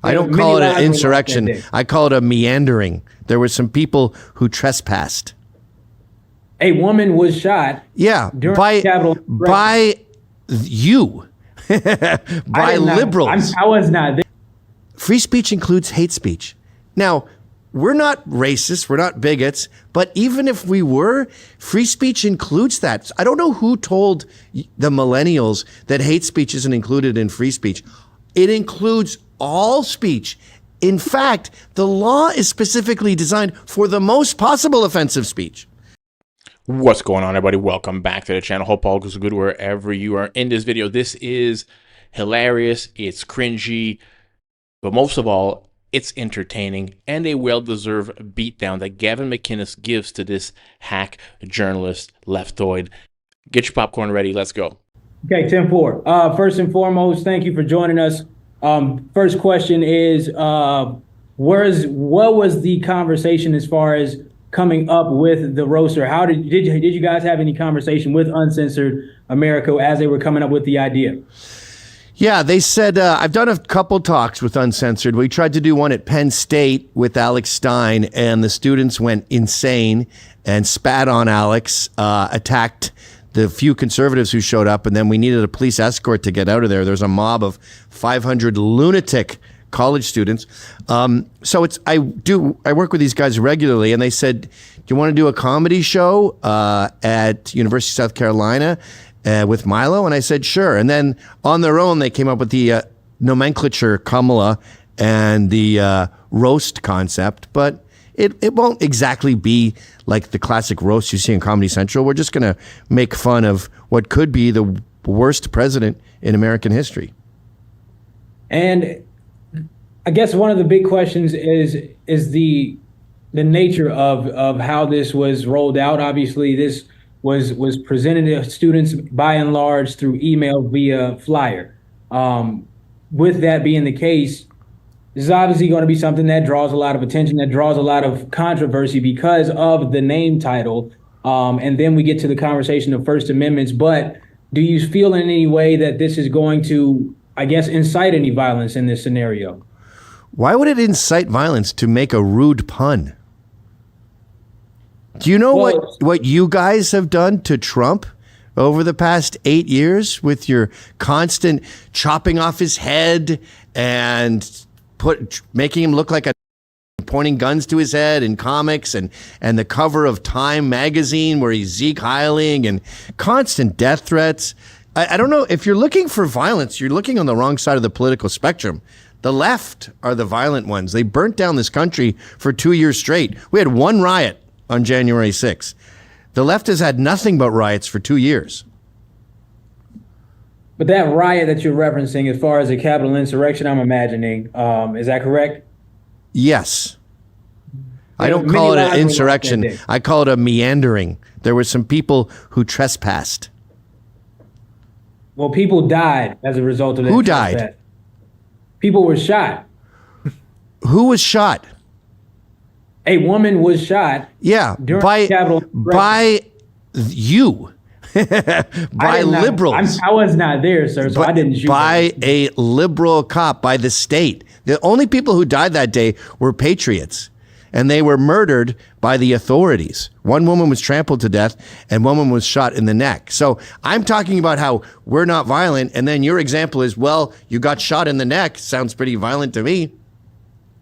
I don't call it an insurrection. I call it a meandering. There were some people who trespassed. A woman was shot. Yeah, during by Capitol you, by liberals. I was not there. Free speech includes hate speech. Now, we're not racists, we're not bigots, but even if we were, free speech includes that. I don't know who told the millennials that hate speech isn't included in free speech. It includes all speech. In fact, the law is specifically designed for the most possible offensive speech. What's going on, everybody? Welcome back to the channel. Hope all goes good wherever you are in this video. This is hilarious, it's cringy, but most of all, it's entertaining and a well-deserved beatdown that Gavin McInnes gives to this hack journalist leftoid. Get your popcorn ready. Let's go. Okay, 10-4. First and foremost, thank you for joining us. First question is, what was the conversation as far as coming up with the roaster? How did you guys have any conversation with Uncensored America as they were coming up with the idea? Yeah, they said, I've done a couple talks with Uncensored. We tried to do one at Penn State with Alex Stein, and the students went insane and spat on Alex, attacked the few conservatives who showed up, and then we needed a police escort to get out of there. There's a mob of 500 lunatic college students. So I work with these guys regularly, and they said, do you want to do a comedy show at University of South Carolina with Milo? And I said, sure. And then on their own, they came up with the nomenclature Kamala and the roast concept, but it won't exactly be like the classic roast you see in Comedy Central. We're just going to make fun of what could be the worst president in American history. And I guess one of the big questions is the nature of how this was rolled out. Obviously, this was presented to students by and large through email via flyer. With that being the case, this is obviously going to be something that draws a lot of attention, that draws a lot of controversy because of the name title. And then we get to the conversation of First Amendments. But do you feel in any way that this is going to, I guess, incite any violence in this scenario? Why would it incite violence to make a rude pun? Do you know what you guys have done to Trump over the past 8 years with your constant chopping off his head and making him look like a pointing guns to his head in comics and the cover of Time magazine where he's Zeke Heiling and constant death threats? I don't know. If you're looking for violence, you're looking on the wrong side of the political spectrum. The left are the violent ones. They burnt down this country for 2 years straight. We had one riot on January 6th. The left has had nothing but riots for 2 years. But that riot that you're referencing, as far as a Capitol insurrection, I'm imagining, is that correct? Yes. I don't call it an insurrection. I call it a meandering. There were some people who trespassed. Well, people died as a result of that. Who died? People were shot. Who was shot? A woman was shot. Yeah, by you, by liberals. I was not there, sir, so I didn't shoot. By a liberal cop, by the state. The only people who died that day were patriots, and they were murdered by the authorities. One woman was trampled to death, and one woman was shot in the neck. So I'm talking about how we're not violent, and then your example is, well, you got shot in the neck. Sounds pretty violent to me.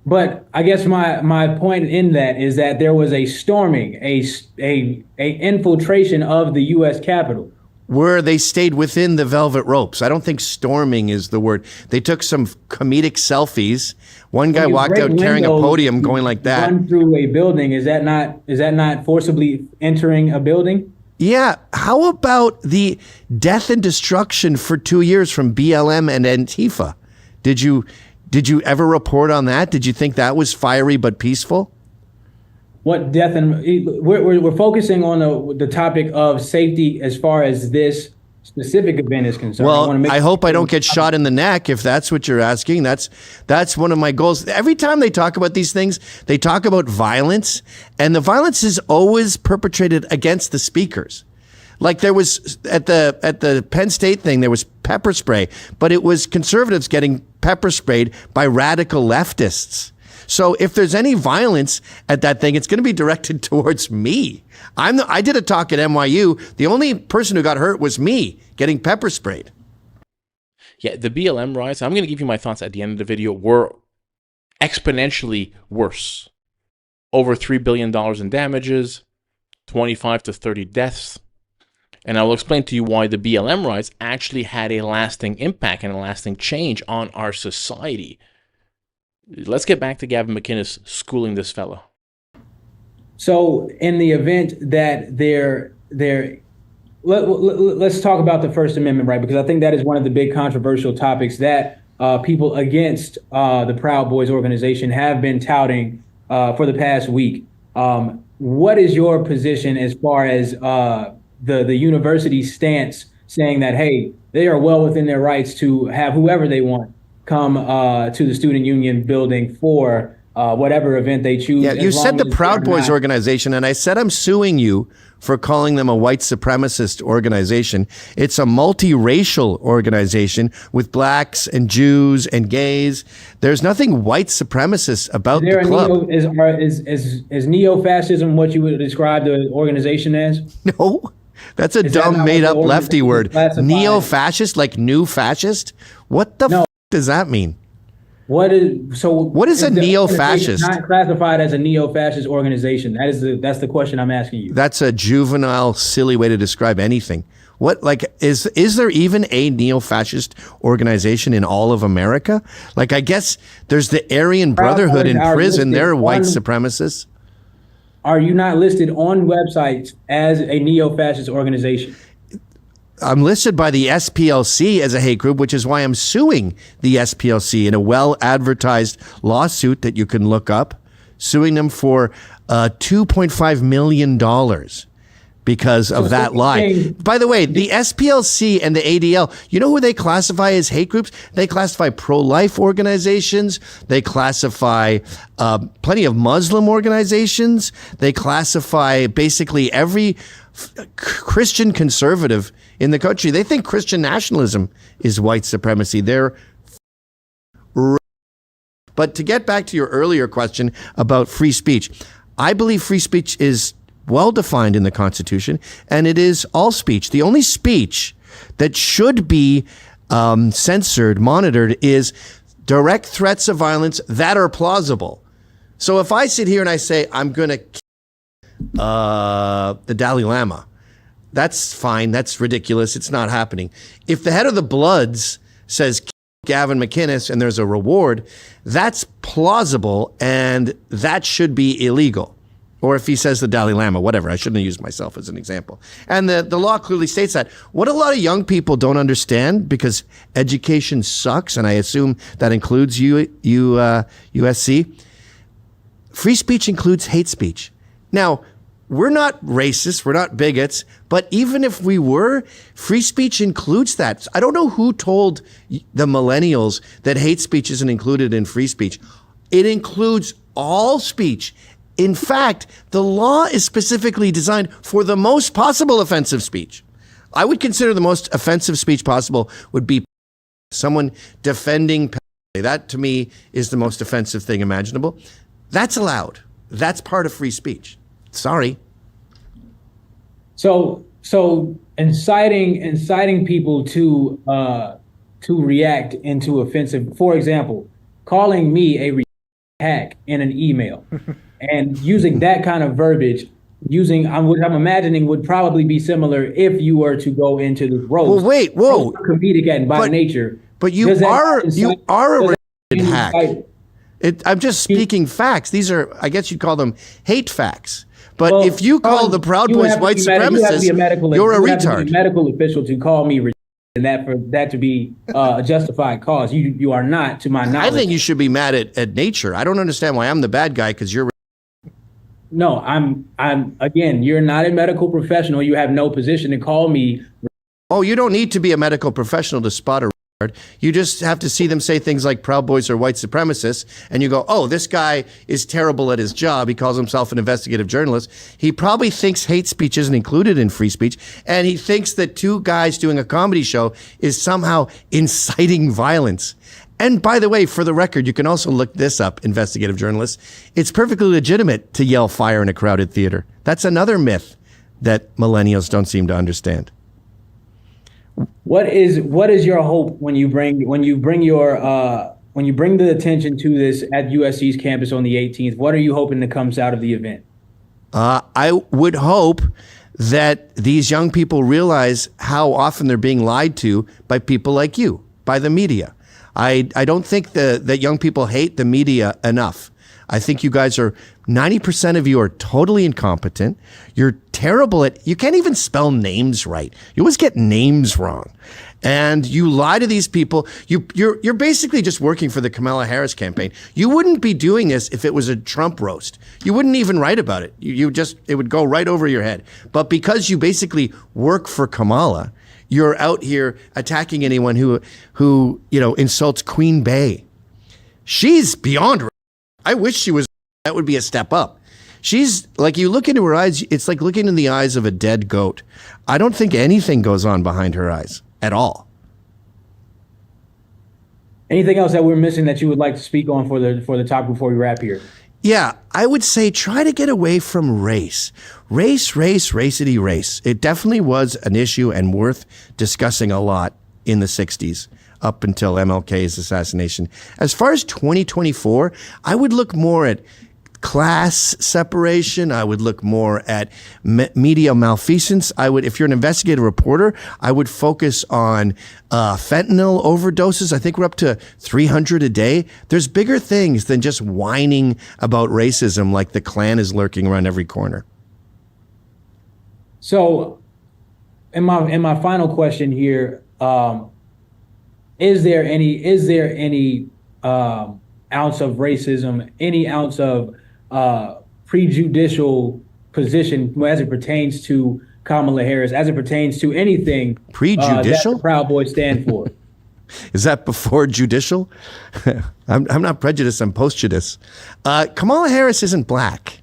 But I guess my point in that is that there was a storming, a infiltration of the U.S. Capitol. Where they stayed within the velvet ropes. I don't think storming is the word. They took some comedic selfies. One guy walked out carrying a podium going like that. Run through a building. Is that not forcibly entering a building? Yeah. How about the death and destruction for 2 years from BLM and Antifa? Did you ever report on that? Did you think that was fiery but peaceful? What death and we're focusing on the topic of safety as far as this specific event is concerned. Well, I hope I don't get shot in the neck if that's what you're asking. That's one of my goals. Every time they talk about these things, they talk about violence, and the violence is always perpetrated against the speakers. Like there was at the Penn State thing, there was pepper spray, but it was conservatives getting pepper sprayed by radical leftists. So if there's any violence at that thing, it's going to be directed towards me. I did a talk at NYU. The only person who got hurt was me getting pepper sprayed. Yeah, the BLM riots, I'm going to give you my thoughts at the end of the video, were exponentially worse. Over $3 billion in damages, 25 to 30 deaths. And I will explain to you why the BLM riots actually had a lasting impact and a lasting change on our society. Let's get back to Gavin McInnes schooling this fellow. So in the event that let's talk about the First Amendment, right? Because I think that is one of the big controversial topics that people against the Proud Boys organization have been touting for the past week. What is your position as far as the university's stance saying that, hey, they are well within their rights to have whoever they want come to the student union building for whatever event they choose? Yeah, you said the Proud Boys organization, and I said I'm suing you for calling them a white supremacist organization. It's a multiracial organization with blacks and Jews and gays. There's nothing white supremacist about the club. Is neo-fascism what you would describe the organization as? No, that's a dumb made-up lefty word. Neo-fascist, like new fascist? What the f does that mean? What is a neo-fascist? Not classified as a neo-fascist organization. That's the question I'm asking you. That's a juvenile, silly way to describe anything. What, like, is there even a neo-fascist organization in all of America? Like, I guess there's the Aryan Brotherhood in prison. They're white supremacists. Are you not listed on websites as a neo-fascist organization? I'm listed by the SPLC as a hate group, which is why I'm suing the SPLC in a well-advertised lawsuit that you can look up, suing them for $2.5 million because of that lie. By the way, the SPLC and the ADL, you know who they classify as hate groups? They classify pro-life organizations. They classify plenty of Muslim organizations. They classify basically every Christian conservative in the country. They think Christian nationalism is white supremacy. But to get back to your earlier question about free speech, I believe free speech is well defined in the Constitution, and it is all speech. The only speech that should be censored, monitored, is direct threats of violence that are plausible. So if I sit here and I say, I'm going to the Dalai Lama, that's fine. That's ridiculous. It's not happening. If the head of the Bloods says Gavin McInnes and there's a reward, that's plausible and that should be illegal. Or if he says the Dalai Lama, whatever. I shouldn't have used myself as an example. And the law clearly states that. What a lot of young people don't understand, because education sucks, and I assume that includes USC, free speech includes hate speech. Now, we're not racists, we're not bigots, but even if we were, free speech includes that. I don't know who told the millennials that hate speech isn't included in free speech. It includes all speech. In fact, the law is specifically designed for the most possible offensive speech. I would consider the most offensive speech possible would be someone defending pedophilia. That, to me, is the most offensive thing imaginable. That's allowed. That's part of free speech. Sorry. So inciting people to react into offensive, for example, calling me a hack in an email and using that kind of verbiage, what I'm imagining would probably be similar if you were to go into the roast. Well, wait, whoa. Comedic and by nature. But you are a hack. I'm just speaking facts. These are, I guess you'd call them hate facts. But if you call the Proud Boys white supremacists, you're a retard. You have to be a medical official to call me and for that to be a justified cause. You are not, to my knowledge. I think you should be mad at nature. I don't understand why I'm the bad guy because you're. No, I'm again, you're not a medical professional. You have no position to call me. Oh, you don't need to be a medical professional to spot a. You just have to see them say things like Proud Boys are white supremacists, and you go, oh, this guy is terrible at his job. He calls himself an investigative journalist. He probably thinks hate speech isn't included in free speech, and he thinks that two guys doing a comedy show is somehow inciting violence. And by the way, for the record, you can also look this up, investigative journalists. It's perfectly legitimate to yell fire in a crowded theater. That's another myth that millennials don't seem to understand. What is your hope when you bring the attention to this at USC's campus on the 18th? What are you hoping that comes out of the event? I would hope that these young people realize how often they're being lied to by people like you, by the media. I don't think that young people hate the media enough. I think you guys are, 90% of you are totally incompetent. You're terrible you can't even spell names right. You always get names wrong. And you lie to these people. You're basically just working for the Kamala Harris campaign. You wouldn't be doing this if it was a Trump roast. You wouldn't even write about it. It would go right over your head. But because you basically work for Kamala, you're out here attacking anyone who insults Queen Bey. She's beyond. I wish she was. That would be a step up. She's like, you look into her eyes, it's like looking in the eyes of a dead goat. I don't think anything goes on behind her eyes at all. Anything else that we're missing that you would like to speak on for the topic before we wrap here? Yeah, I would say try to get away from race. Racity race. It definitely was an issue and worth discussing a lot in the 60s. Up until MLK's assassination. As far as 2024, I would look more at class separation. I would look more at media malfeasance. If you're an investigative reporter, I would focus on fentanyl overdoses. I think we're up to 300 a day. There's bigger things than just whining about racism like the Klan is lurking around every corner. So, in my final question here, is there any ounce of racism, any ounce of prejudicial position as it pertains to Kamala Harris, as it pertains to anything prejudicial that the Proud Boys stand for? Is that before judicial? I'm not prejudiced, I'm post-judice. Kamala Harris isn't black.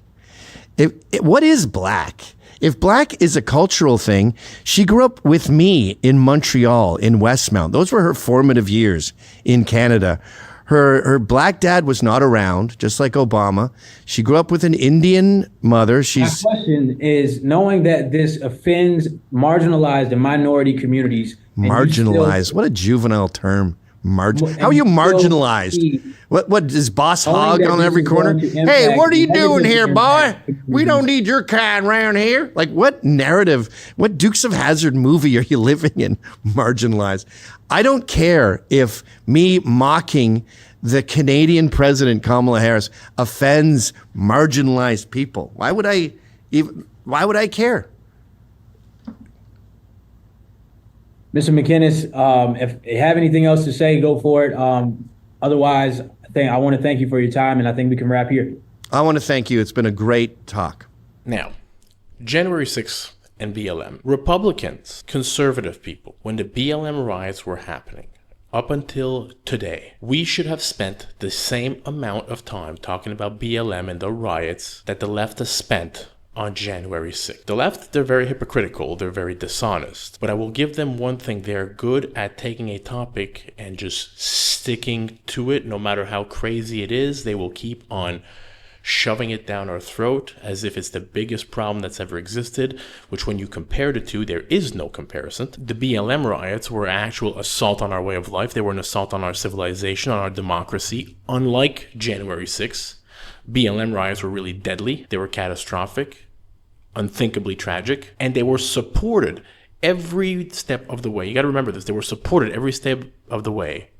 What is black? If black is a cultural thing, she grew up with me in Montreal, in Westmount. Those were her formative years in Canada. Her black dad was not around, just like Obama. She grew up with an Indian mother. My question is, knowing that this offends marginalized and minority communities. Marginalized? What a juvenile term. How are you marginalized? What is Boss Hog on every corner? Hey, what are you doing here, boy? We don't need your kind around here. Like, what narrative, what Dukes of Hazzard movie are you living in? Marginalized. I don't care if me mocking the Canadian president, Kamala Harris, offends marginalized people. Why would I care? Mr. McInnes, if you have anything else to say, go for it. Otherwise, I want to thank you for your time, and I think we can wrap here. I want to thank you. It's been a great talk. Now, January 6th and BLM. Republicans, conservative people, when the BLM riots were happening, up until today, we should have spent the same amount of time talking about BLM and the riots that the left has spent on January 6th. The left, they're very hypocritical, they're very dishonest, but I will give them one thing: they're good at taking a topic and just sticking to it. No matter how crazy it is, they will keep on shoving it down our throat as if it's the biggest problem that's ever existed, which when you compare the two, there is no comparison. The BLM riots were an actual assault on our way of life. They were an assault on our civilization, on our democracy. Unlike January 6th, BLM riots were really deadly. They were catastrophic, unthinkably tragic, and they were supported every step of the way. You got to remember this. They were supported every step of the way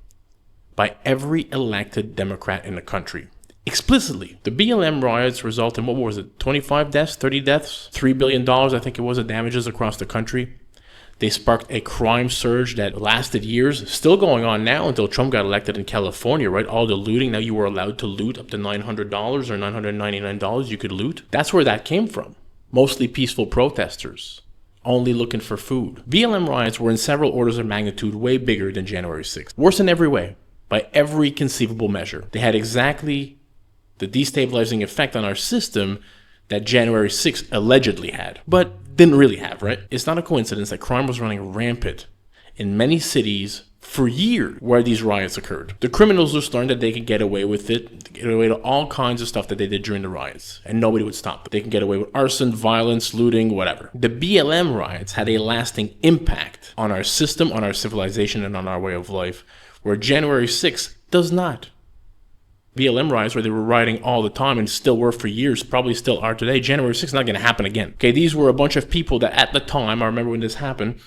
by every elected Democrat in the country. Explicitly. The BLM riots result in, what was it, 25 deaths, 30 deaths, $3 billion, I think it was, of damages across the country. They sparked a crime surge that lasted years, still going on now until Trump got elected in California, right? All the looting, now you were allowed to loot up to $900 or $999 you could loot. That's where that came from. Mostly peaceful protesters, only looking for food. BLM riots were in several orders of magnitude way bigger than January 6th. Worse in every way, by every conceivable measure. They had exactly the destabilizing effect on our system that January 6th allegedly had, but didn't really have, right? It's not a coincidence that crime was running rampant in many cities for years where these riots occurred. The criminals just learned that they could get away with it, get away with all kinds of stuff that they did during the riots, and nobody would stop them. They can get away with arson, violence, looting, whatever. The BLM riots had a lasting impact on our system, on our civilization, and on our way of life, where January 6th does not. BLM riots, where they were rioting all the time and still were for years, probably still are today. January 6th is not going to happen again. Okay, these were a bunch of people that at the time, I remember when this happened,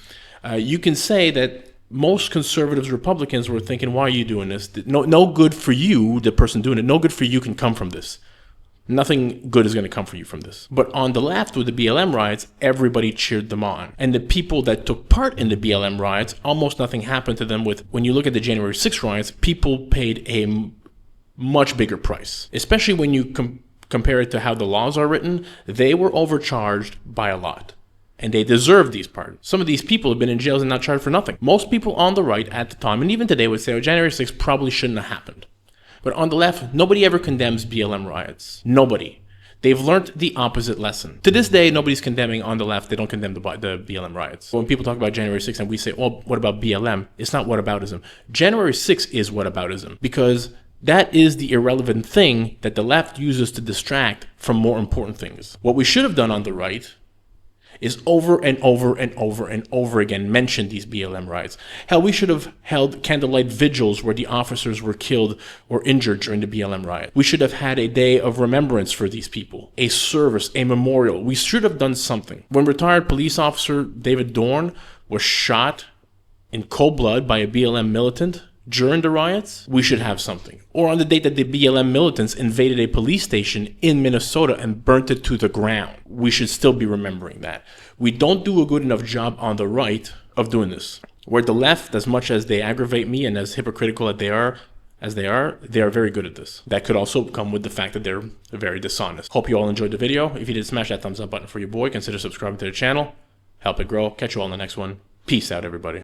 you can say that most conservatives, Republicans were thinking, why are you doing this? No good for you, the person doing it, no good for you can come from this. Nothing good is going to come for you from this. But on the left, with the BLM riots, everybody cheered them on. And the people that took part in the BLM riots, almost nothing happened to them. When you look at the January 6th riots, people paid a much bigger price. Especially when you compare it to how the laws are written, they were overcharged by a lot. And they deserve these pardons. Some of these people have been in jails and not charged for nothing. Most people on the right at the time, and even today, would say, oh, January 6th probably shouldn't have happened. But on the left, nobody ever condemns BLM riots. Nobody. They've learned the opposite lesson. To this day, nobody's condemning on the left. They don't condemn the BLM riots. When people talk about January 6th and we say, oh, what about BLM? It's not whataboutism. January 6th is whataboutism, because that is the irrelevant thing that the left uses to distract from more important things. What we should have done on the right is over and over and over and over again mention these BLM riots. Hell, we should have held candlelight vigils where the officers were killed or injured during the BLM riot. We should have had a day of remembrance for these people, a service, a memorial. We should have done something. When retired police officer David Dorn was shot in cold blood by a BLM militant during the riots, we should have something. Or on the date that the BLM militants invaded a police station in Minnesota and burnt it to the ground, we should still be remembering that. We don't do a good enough job on the right of doing this. Where the left, as much as they aggravate me and as hypocritical as they are very good at this. That could also come with the fact that they're very dishonest. Hope you all enjoyed the video. If you did, smash that thumbs up button for your boy. Consider subscribing to the channel. Help it grow. Catch you all in the next one. Peace out, everybody.